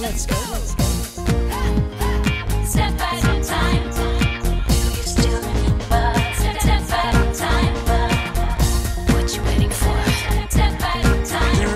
let's go. Step at a time. Do you still step at a time? What you waiting for? Step at a time.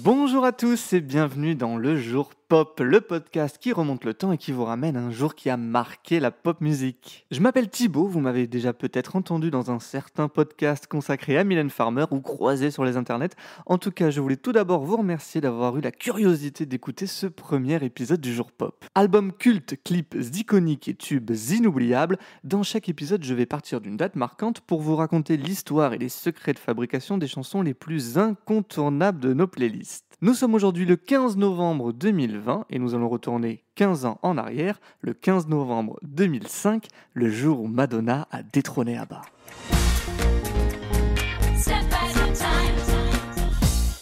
Bonjour à tous et bienvenue dans Le Jour Pop, le podcast qui remonte le temps et qui vous ramène un jour qui a marqué la pop musique. Je m'appelle Thibaut, vous m'avez déjà peut-être entendu dans un certain podcast consacré à Mylène Farmer ou croisé sur les internets. En tout cas, je voulais tout d'abord vous remercier d'avoir eu la curiosité d'écouter ce premier épisode du Jour Pop. Album culte, clips iconiques et tubes inoubliables, dans chaque épisode je vais partir d'une date marquante pour vous raconter l'histoire et les secrets de fabrication des chansons les plus incontournables de nos playlists. Nous sommes aujourd'hui le 15 novembre 2020 et nous allons retourner 15 ans en arrière, le 15 novembre 2005, le jour où Madonna a détrôné ABBA.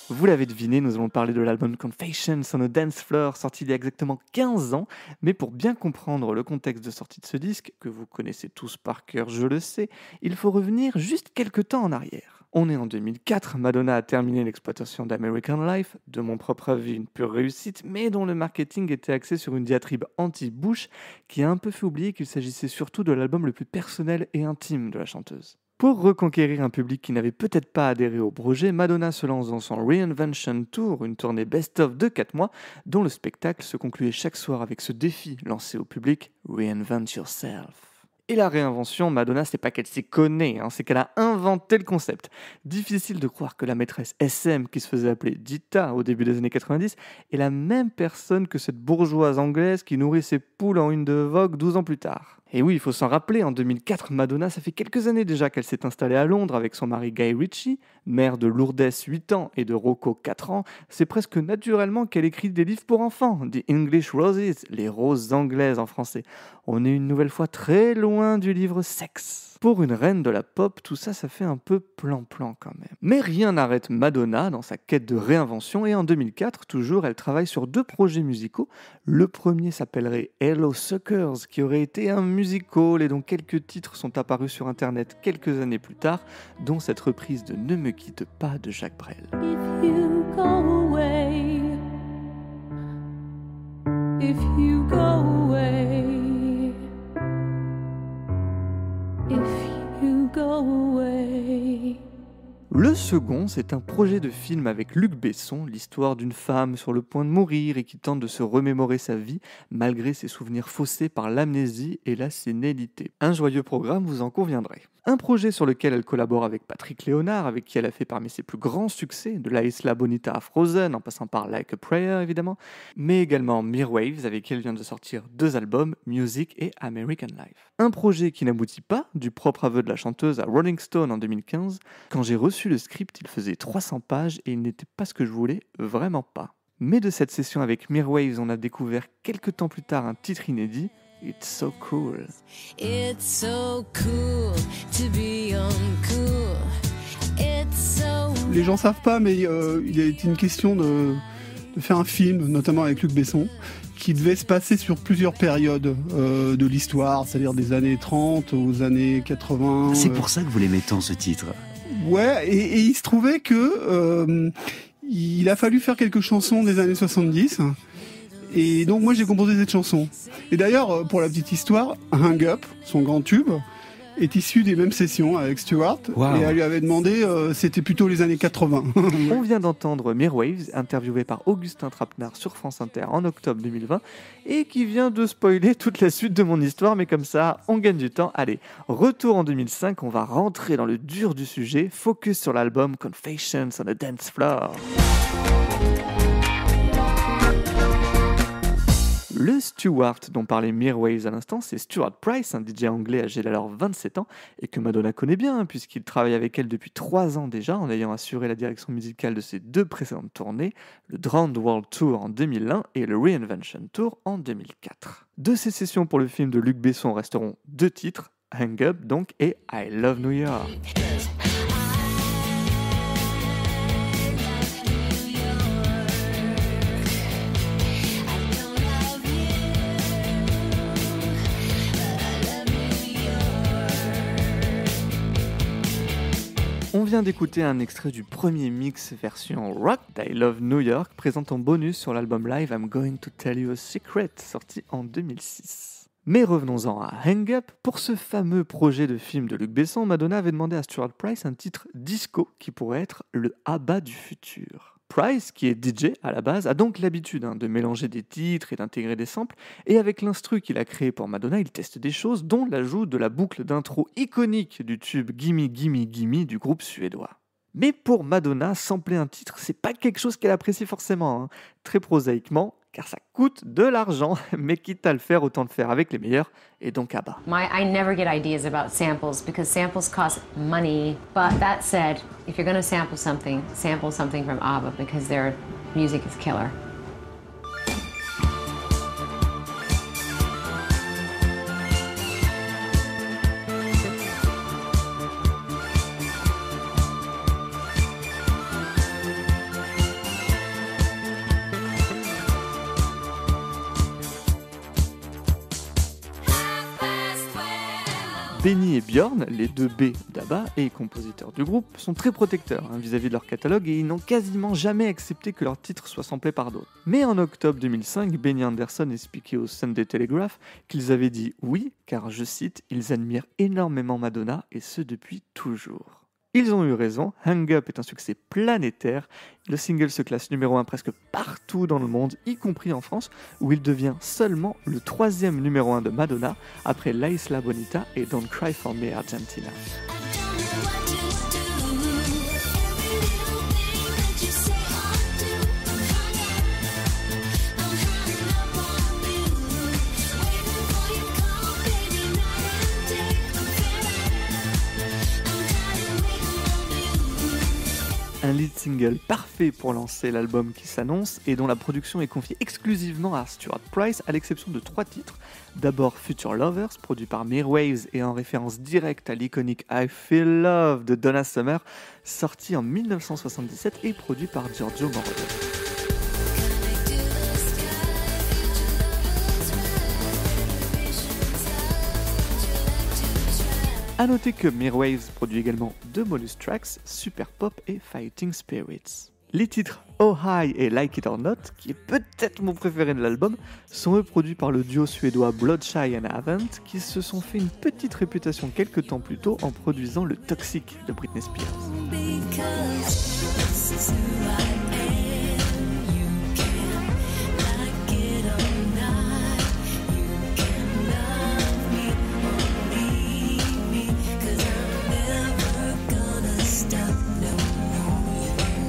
Vous l'avez deviné, nous allons parler de l'album Confessions on a Dance Floor, sorti il y a exactement 15 ans, mais pour bien comprendre le contexte de sortie de ce disque, que vous connaissez tous par cœur, je le sais, il faut revenir juste quelques temps en arrière. On est en 2004, Madonna a terminé l'exploitation d'American Life, de mon propre avis une pure réussite, mais dont le marketing était axé sur une diatribe anti-Bush qui a un peu fait oublier qu'il s'agissait surtout de l'album le plus personnel et intime de la chanteuse. Pour reconquérir un public qui n'avait peut-être pas adhéré au projet, Madonna se lance dans son Reinvention Tour, une tournée best-of de 4 mois, dont le spectacle se concluait chaque soir avec ce défi lancé au public, Reinvent Yourself. Et la réinvention, Madonna, c'est pas qu'elle s'y connaît, c'est qu'elle a inventé le concept. Difficile de croire que la maîtresse SM, qui se faisait appeler Dita au début des années 90, est la même personne que cette bourgeoise anglaise qui nourrit ses poules en une de Vogue 12 ans plus tard. Et oui, il faut s'en rappeler, en 2004, Madonna, ça fait quelques années déjà qu'elle s'est installée à Londres avec son mari Guy Ritchie, mère de Lourdes 8 ans et de Rocco 4 ans. C'est presque naturellement qu'elle écrit des livres pour enfants, The English Roses, les roses anglaises en français. On est une nouvelle fois très loin du livre Sexe. Pour une reine de la pop, tout ça, ça fait un peu plan-plan quand même. Mais rien n'arrête Madonna dans sa quête de réinvention et en 2004, toujours, elle travaille sur 2 projets musicaux. Le premier s'appellerait Hello Suckers, qui aurait été un musical et dont quelques titres sont apparus sur internet quelques années plus tard, dont cette reprise de Ne me quitte pas de Jacques Brel. If you go away, if you go away, if you go away. Le second, c'est un projet de film avec Luc Besson, l'histoire d'une femme sur le point de mourir et qui tente de se remémorer sa vie malgré ses souvenirs faussés par l'amnésie et la sénilité. Un joyeux programme, vous en conviendrez. Un projet sur lequel elle collabore avec Patrick Léonard, avec qui elle a fait parmi ses plus grands succès, de La Isla Bonita à Frozen, en passant par Like a Prayer évidemment, mais également Mirwaves, avec qui elle vient de sortir 2 albums, Music et American Life. Un projet qui n'aboutit pas, du propre aveu de la chanteuse à Rolling Stone en 2015. Quand j'ai reçu le script, il faisait 300 pages et il n'était pas ce que je voulais, vraiment pas. Mais de cette session avec Mirwaves, on a découvert quelques temps plus tard un titre inédit, It's So Cool. It's so cool to be uncool. It's so... Les gens savent pas, mais il a été une question de faire un film, notamment avec Luc Besson, qui devait se passer sur plusieurs périodes de l'histoire, c'est-à-dire des années 30 aux années 80. C'est pour ça que vous l'aimez tant, ce titre. Ouais, et il se trouvait que il a fallu faire quelques chansons des années 70. Et donc moi j'ai composé cette chanson. Et d'ailleurs, pour la petite histoire, Hang Up, son grand tube, est issu des mêmes sessions avec Stewart. Wow. Et elle lui avait demandé, c'était plutôt les années 80. On vient d'entendre Mirwaves, interviewé par Augustin Trapenard sur France Inter en octobre 2020, et qui vient de spoiler toute la suite de mon histoire, mais comme ça, on gagne du temps. Allez, retour en 2005, on va rentrer dans le dur du sujet, focus sur l'album Confessions on a Dance Floor. Le Stewart dont parlait Mirwaves à l'instant, c'est Stuart Price, un DJ anglais âgé d'alors 27 ans, et que Madonna connaît bien, puisqu'il travaille avec elle depuis 3 ans déjà, en ayant assuré la direction musicale de ses 2 précédentes tournées, le Drowned World Tour en 2001 et le Reinvention Tour en 2004. De ces sessions pour le film de Luc Besson resteront 2 titres, Hang Up donc et I Love New York. On vient vient d'écouter un extrait du premier mix version rock d'I Love New York, présent en bonus sur l'album live I'm Going to Tell You a Secret, sorti en 2006. Mais revenons-en à Hang Up. Pour ce fameux projet de film de Luc Besson, Madonna avait demandé à Stuart Price un titre disco qui pourrait être le ABBA du futur. Price, qui est DJ à la base, a donc l'habitude de mélanger des titres et d'intégrer des samples, et avec l'instru qu'il a créé pour Madonna, il teste des choses, dont l'ajout de la boucle d'intro iconique du tube Gimme Gimme Gimme du groupe suédois. Mais pour Madonna, sampler un titre, c'est pas quelque chose qu'elle apprécie forcément, très prosaïquement, car ça coûte de l'argent, mais quitte à le faire, autant le faire avec les meilleurs, et donc ABBA. I never get ideas about samples because samples cost money. But that said, if you're going to sample something from ABBA because their music is killer. Benny et Björn, les deux B d'ABBA et compositeurs du groupe, sont très protecteurs vis-à-vis de leur catalogue et ils n'ont quasiment jamais accepté que leurs titres soient samplés par d'autres. Mais en octobre 2005, Benny Andersson expliquait au Sunday Telegraph qu'ils avaient dit oui, car, je cite, ils admirent énormément Madonna et ce depuis toujours. Ils ont eu raison, Hang Up est un succès planétaire, le single se classe numéro 1 presque partout dans le monde, y compris en France, où il devient seulement le 3e numéro 1 de Madonna, après La Isla Bonita et Don't Cry For Me Argentina. Un lead single parfait pour lancer l'album qui s'annonce et dont la production est confiée exclusivement à Stuart Price, à l'exception de 3 titres. D'abord Future Lovers, produit par Mirwaves et en référence directe à l'iconique I Feel Love de Donna Summer, sorti en 1977 et produit par Giorgio Moroder. A noter que Mirwaves produit également 2 bonus tracks, Super Pop et Fighting Spirits. Les titres Oh High et Like It or Not, qui est peut-être mon préféré de l'album, sont eux produits par le duo suédois Bloodshy and Avant, qui se sont fait une petite réputation quelques temps plus tôt en produisant le Toxic de Britney Spears.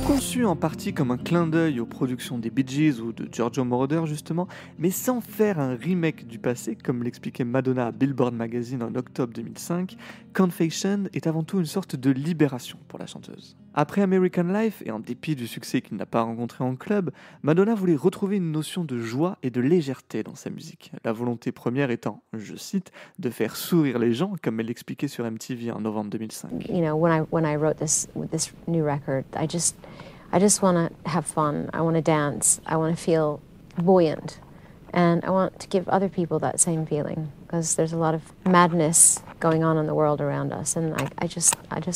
Conçu en partie comme un clin d'œil aux productions des Bee Gees ou de Giorgio Moroder justement, mais sans faire un remake du passé, comme l'expliquait Madonna à Billboard Magazine en octobre 2005, Confession est avant tout une sorte de libération pour la chanteuse. Après American Life, et en dépit du succès qu'il n'a pas rencontré en club, Madonna voulait retrouver une notion de joie et de légèreté dans sa musique, la volonté première étant, je cite, de faire sourire les gens, comme elle l'expliquait sur MTV en novembre 2005. You know, when I wrote this new record, I just want to have fun. I want to dance. I want to feel buoyant, and I want to give other people that same feeling because there's a lot of madness going on in the world around us, and I just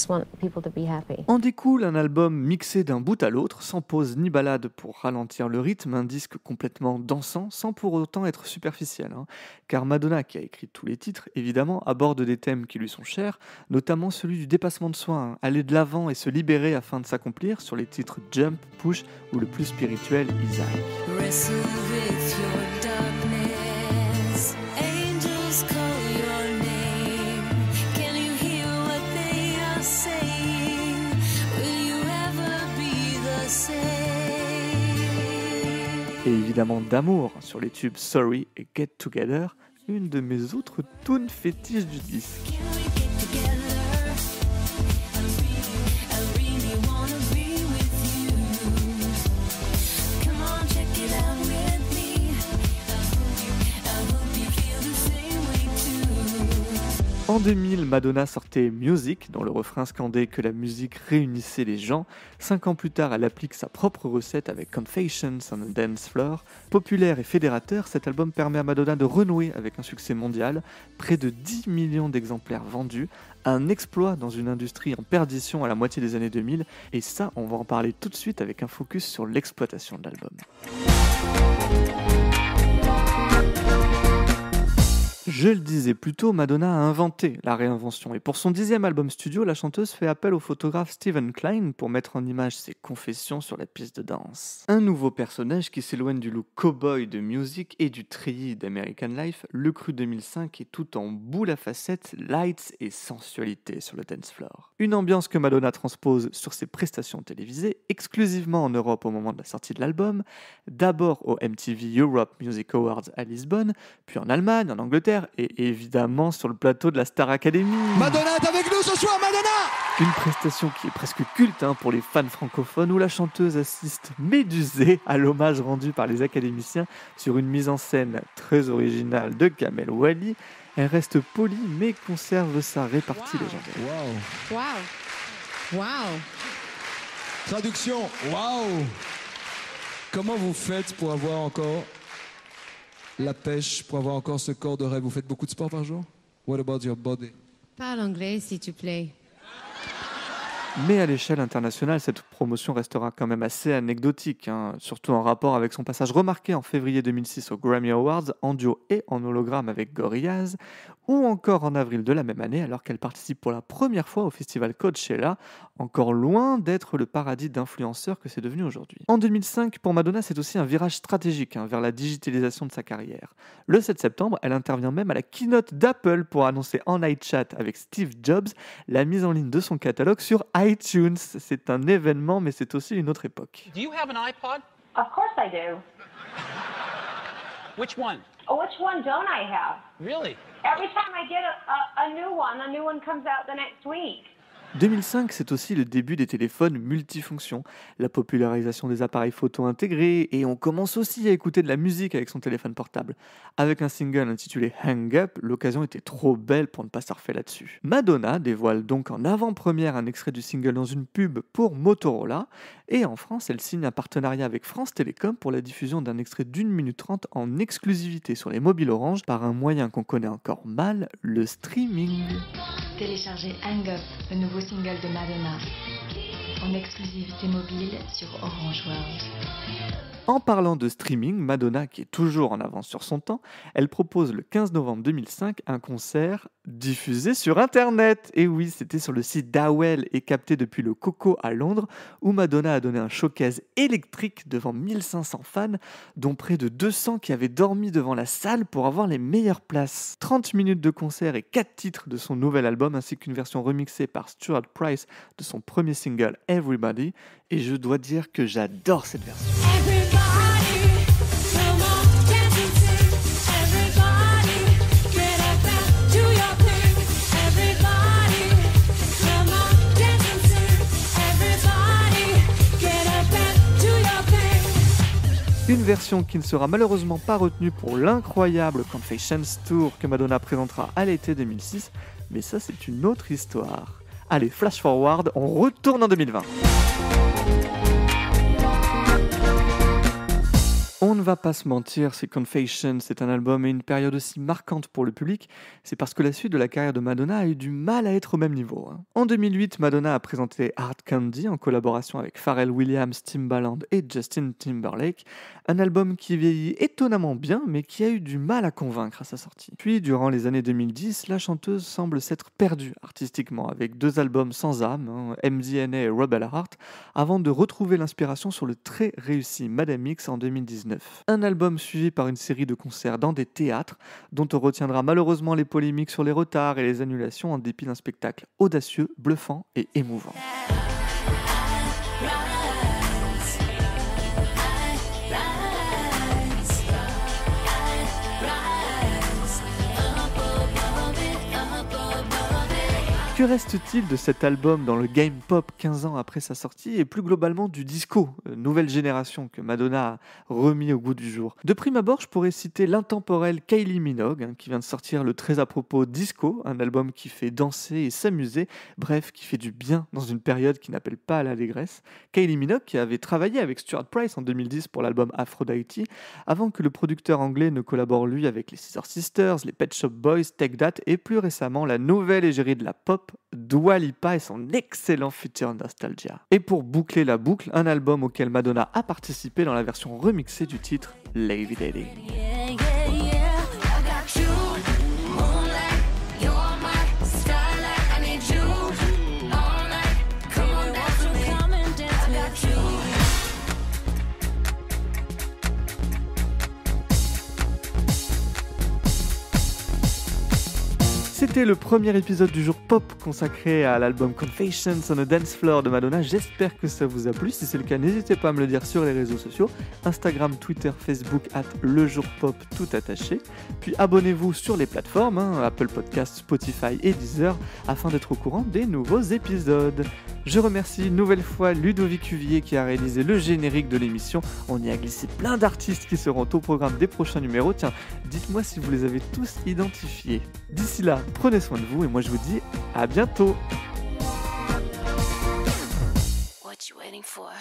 want people to be happy. En découle un album mixé d'un bout à l'autre, sans pause ni balade pour ralentir le rythme, un disque complètement dansant, sans pour autant être superficiel. Car Madonna, qui a écrit tous les titres, évidemment, aborde des thèmes qui lui sont chers, notamment celui du dépassement de soi, aller de l'avant et se libérer afin de s'accomplir, sur les titres Jump, Push ou le plus spirituel Isaac. Et évidemment d'amour sur les tubes Sorry et Get Together, une de mes autres tunes fétiches du disque. En 2000, Madonna sortait Music, dont le refrain scandait que la musique réunissait les gens. 5 ans plus tard, elle applique sa propre recette avec Confessions on a Dance Floor. Populaire et fédérateur, cet album permet à Madonna de renouer avec un succès mondial. Près de 10 millions d'exemplaires vendus, un exploit dans une industrie en perdition à la moitié des années 2000. Et ça, on va en parler tout de suite avec un focus sur l'exploitation de l'album. Je le disais plus tôt, Madonna a inventé la réinvention et pour son 10e album studio, la chanteuse fait appel au photographe Steven Klein pour mettre en image ses confessions sur la piste de danse. Un nouveau personnage qui s'éloigne du look cowboy de Music et du treillis d'American Life, le cru 2005 est tout en boule à facettes, lights et sensualité sur le dance floor. Une ambiance que Madonna transpose sur ses prestations télévisées, exclusivement en Europe au moment de la sortie de l'album, d'abord au MTV Europe Music Awards à Lisbonne, puis en Allemagne, en Angleterre, et évidemment sur le plateau de la Star Academy. Madonna est avec nous ce soir, Madonna! Une prestation qui est presque culte pour les fans francophones où la chanteuse assiste médusée à l'hommage rendu par les académiciens sur une mise en scène très originale de Kamel Ouali. Elle reste polie mais conserve sa répartie légendaire. Wow. Wow. Wow. Traduction, waouh! Comment vous faites pour avoir encore la pêche, pour avoir encore ce corps de rêve? Vous faites beaucoup de sport par jour? What about your body? Parle anglais, s'il te plaît. Mais à l'échelle internationale, cette promotion restera quand même assez anecdotique, surtout en rapport avec son passage remarqué en février 2006 aux Grammy Awards, en duo et en hologramme avec Gorillaz, ou encore en avril de la même année, alors qu'elle participe pour la première fois au festival Coachella, encore loin d'être le paradis d'influenceurs que c'est devenu aujourd'hui. En 2005, pour Madonna, c'est aussi un virage stratégique vers la digitalisation de sa carrière. Le 7 septembre, elle intervient même à la keynote d'Apple pour annoncer en night chat avec Steve Jobs la mise en ligne de son catalogue sur iTunes. C'est un événement, mais c'est aussi une autre époque. Do you have an iPod? Of course I do. Which one? Oh, which one don't I have? Really? Every time I get a new one comes out the next week. 2005, c'est aussi le début des téléphones multifonctions, la popularisation des appareils photo intégrés, et on commence aussi à écouter de la musique avec son téléphone portable. Avec un single intitulé Hang Up, l'occasion était trop belle pour ne pas surfer là-dessus. Madonna dévoile donc en avant-première un extrait du single dans une pub pour Motorola, et en France, elle signe un partenariat avec France Télécom pour la diffusion d'un extrait d'1 minute 30 en exclusivité sur les mobiles Orange par un moyen qu'on connaît encore mal, le streaming. Téléchargez Hang Up, le nouveau single de Madonna, en exclusivité mobile sur Orange World. En parlant de streaming, Madonna, qui est toujours en avance sur son temps, elle propose le 15 novembre 2005 un concert diffusé sur Internet. Et oui, c'était sur le site d'AOL et capté depuis le Coco à Londres, où Madonna a donné un showcase électrique devant 1500 fans, dont près de 200 qui avaient dormi devant la salle pour avoir les meilleures places. 30 minutes de concert et 4 titres de son nouvel album, ainsi qu'une version remixée par Stuart Price de son premier single Everybody. Et je dois dire que j'adore cette version. Une version qui ne sera malheureusement pas retenue pour l'incroyable Confessions Tour que Madonna présentera à l'été 2006, mais ça c'est une autre histoire. Allez, flash forward, on retourne en 2020. On ne va pas se mentir, si Confessions est un album et une période aussi marquante pour le public, c'est parce que la suite de la carrière de Madonna a eu du mal à être au même niveau. En 2008, Madonna a présenté Hard Candy en collaboration avec Pharrell Williams, Timbaland et Justin Timberlake, un album qui vieillit étonnamment bien mais qui a eu du mal à convaincre à sa sortie. Puis, durant les années 2010, la chanteuse semble s'être perdue artistiquement avec 2 albums sans âme, MDNA et Rebel Heart, avant de retrouver l'inspiration sur le très réussi Madame X en 2019. Un album suivi par une série de concerts dans des théâtres, dont on retiendra malheureusement les polémiques sur les retards et les annulations en dépit d'un spectacle audacieux, bluffant et émouvant. Que reste-t-il de cet album dans le game pop 15 ans après sa sortie et plus globalement du disco, nouvelle génération que Madonna a remis au goût du jour? De prime abord, je pourrais citer l'intemporelle Kylie Minogue, qui vient de sortir le très à propos Disco, un album qui fait danser et s'amuser, bref, qui fait du bien dans une période qui n'appelle pas à l'allégresse. Kylie Minogue qui avait travaillé avec Stuart Price en 2010 pour l'album Aphrodite, avant que le producteur anglais ne collabore lui avec les Scissor Sisters, les Pet Shop Boys, Take That et plus récemment la nouvelle égérie de la pop, Dua Lipa et son excellent feature Nostalgia. Et pour boucler la boucle, un album auquel Madonna a participé dans la version remixée du titre Lady Lady. C'était le premier épisode du jour pop consacré à l'album Confessions on a Dance Floor de Madonna. J'espère que ça vous a plu. Si c'est le cas, n'hésitez pas à me le dire sur les réseaux sociaux. Instagram, Twitter, Facebook, @lejourpop tout attaché. Puis abonnez-vous sur les plateformes, Apple Podcasts, Spotify et Deezer, afin d'être au courant des nouveaux épisodes. Je remercie une nouvelle fois Ludovic Cuvier qui a réalisé le générique de l'émission. On y a glissé plein d'artistes qui seront au programme des prochains numéros. Tiens, dites-moi si vous les avez tous identifiés. D'ici là, prenez soin de vous et moi je vous dis à bientôt. What you waiting for?